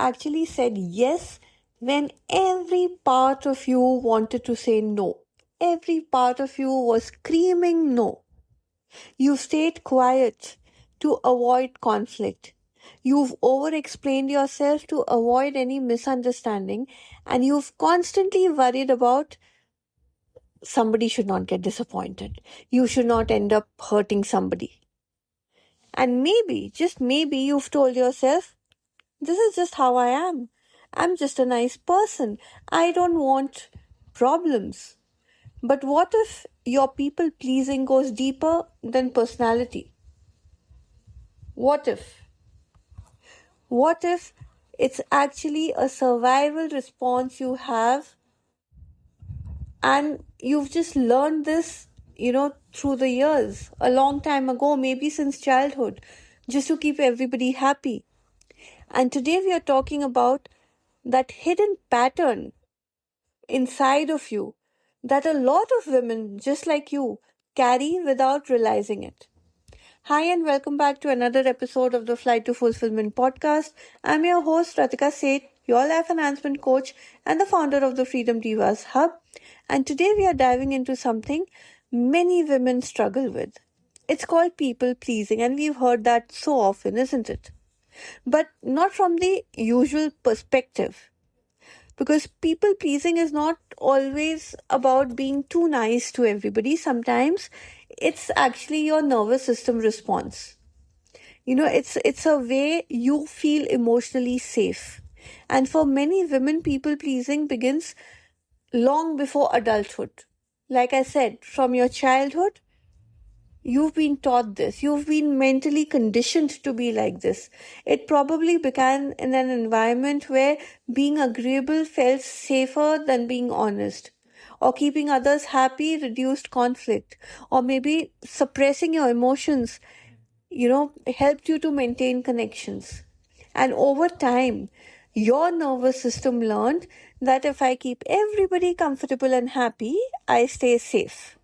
actually said yes when every part of you wanted to say no. Every part of you was screaming no. You stayed quiet to avoid conflict. You've over explained yourself to avoid any misunderstanding, and you've constantly worried about somebody should not get disappointed. You should not end up hurting somebody. And maybe, just maybe, you've told yourself, this is just how I am. I'm just a nice person. I don't want problems. But what if your people pleasing goes deeper than personality? What if? What if it's actually a survival response you have and you've just learned this, through the years, a long time ago, maybe since childhood, just to keep everybody happy? And today we are talking about that hidden pattern inside of you that a lot of women just like you carry without realizing it. Hi, and welcome back to another episode of the Flight to Fulfillment podcast. I'm your host, Ratika Seth, your life enhancement coach and the founder of the Freedom Divas Hub. And today we are diving into something many women struggle with. It's called people pleasing, and we've heard that so often, isn't it? But not from the usual perspective. Because people pleasing is not always about being too nice to everybody. Sometimes it's actually your nervous system response. It's a way you feel emotionally safe. And for many women, people pleasing begins long before adulthood. Like I said, from your childhood, you've been taught this. You've been mentally conditioned to be like this. It probably began in an environment where being agreeable felt safer than being honest, or keeping others happy reduced conflict, or maybe suppressing your emotions, helped you to maintain connections. And over time, your nervous system learned that if I keep everybody comfortable and happy, I stay safe.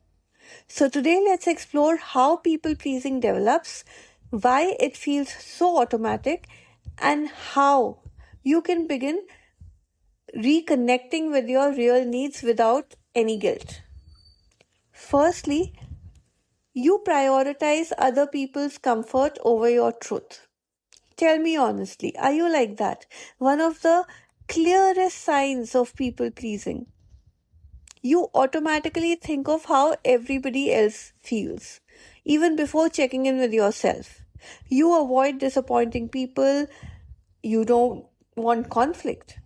So today let's explore how people pleasing develops, why it feels so automatic, and how you can begin reconnecting with your real needs without any guilt. Firstly, you prioritize other people's comfort over your truth. Tell me honestly, are you like that? One of the clearest signs of people pleasing. You automatically think of how everybody else feels, even before checking in with yourself. You avoid disappointing people. You don't want conflict,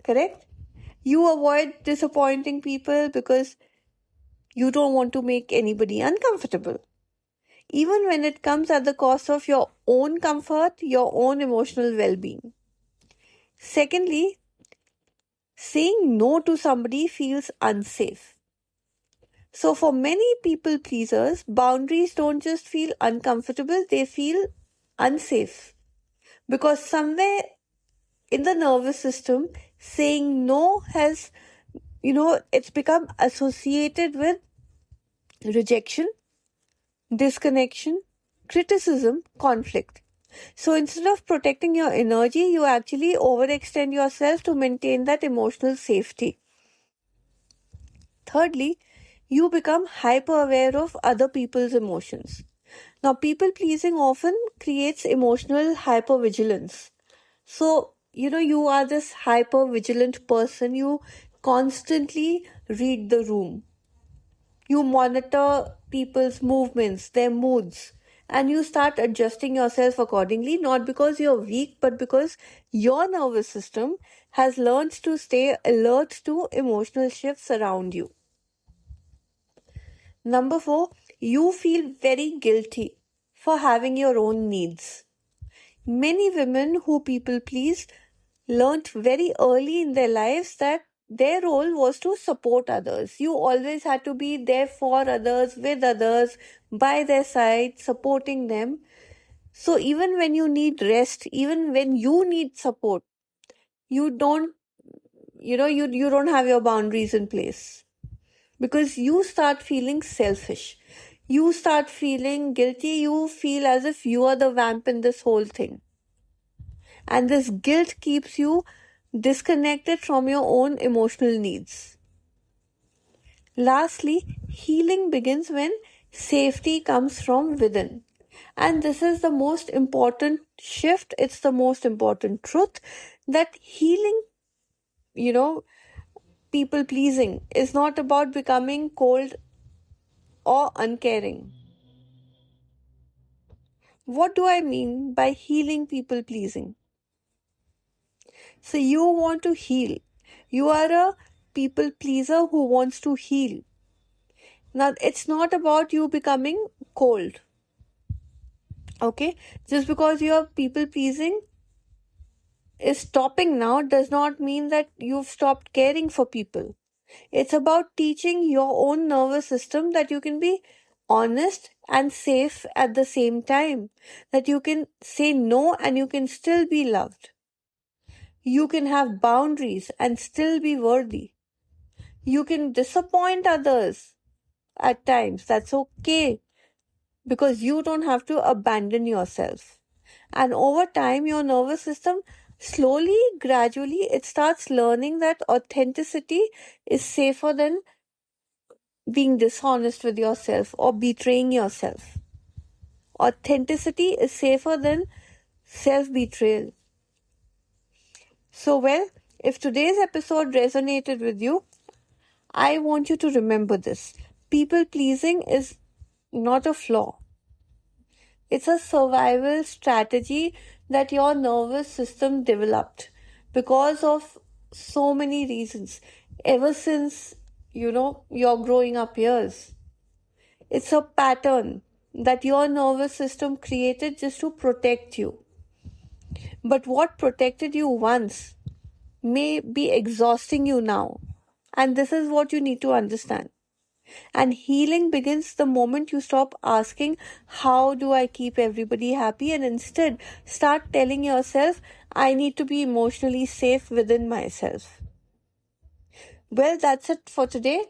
correct? You avoid disappointing people because you don't want to make anybody uncomfortable, even when it comes at the cost of your own comfort, your own emotional well-being. Secondly, saying no to somebody feels unsafe. So for many people pleasers, boundaries don't just feel uncomfortable, they feel unsafe. Because somewhere in the nervous system, saying no has, it's become associated with rejection, disconnection, criticism, conflict. So instead of protecting your energy, you actually overextend yourself to maintain that emotional safety. Thirdly, you become hyper aware of other people's emotions. Now, people pleasing often creates emotional hypervigilance. So, you are this hyper vigilant person. You constantly read the room. You monitor people's movements, their moods, and you start adjusting yourself accordingly, not because you're weak, but because your nervous system has learned to stay alert to emotional shifts around you. Number 4, you feel very guilty for having your own needs. Many women who people please learnt very early in their lives that their role was to support others. You always had to be there for others, with others, by their side, supporting them. So even when you need rest, even when you need support, you don't, you don't have your boundaries in place. Because you start feeling selfish. You start feeling guilty. You feel as if you are the vamp in this whole thing. And this guilt keeps you disconnected from your own emotional needs. Lastly, healing begins when safety comes from within. And this is the most important shift. It's the most important truth that healing, you know, people pleasing is not about becoming cold or uncaring. What do I mean by healing people pleasing? So you want to heal. You are a people pleaser who wants to heal. Now, it's not about you becoming cold. Okay? Just because you are people pleasing is stopping now does not mean that you've stopped caring for people. It's about teaching your own nervous system that you can be honest and safe at the same time, that you can say no and you can still be loved. You can have boundaries and still be worthy. You can disappoint others at times. That's okay because you don't have to abandon yourself. And over time, your nervous system slowly, gradually, it starts learning that authenticity is safer than being dishonest with yourself or betraying yourself. Authenticity is safer than self betrayal. So, well, if today's episode resonated with you, I want you to remember this. People pleasing is not a flaw, it's a survival strategy that your nervous system developed because of so many reasons ever since your growing up years. It's a pattern that your nervous system created just to protect you. But what protected you once may be exhausting you now. And this is what you need to understand. And healing begins the moment you stop asking, how do I keep everybody happy? And instead start telling yourself, I need to be emotionally safe within myself. Well, that's it for today.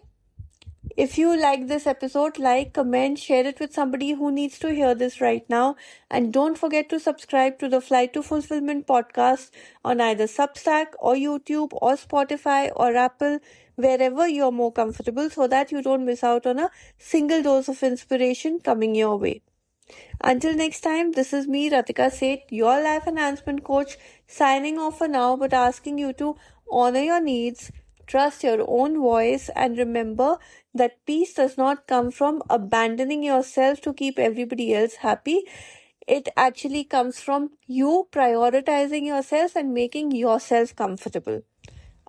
If you like this episode, like, comment, share it with somebody who needs to hear this right now. And don't forget to subscribe to the Flight to Fulfillment podcast on either Substack or YouTube or Spotify or Apple, wherever you're more comfortable, so that you don't miss out on a single dose of inspiration coming your way. Until next time, this is me, Ratika Seth, your life enhancement coach, signing off for now, but asking you to honor your needs, trust your own voice, and remember that peace does not come from abandoning yourself to keep everybody else happy. It actually comes from you prioritizing yourself and making yourself comfortable.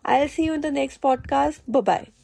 I'll see you in the next podcast. Bye bye.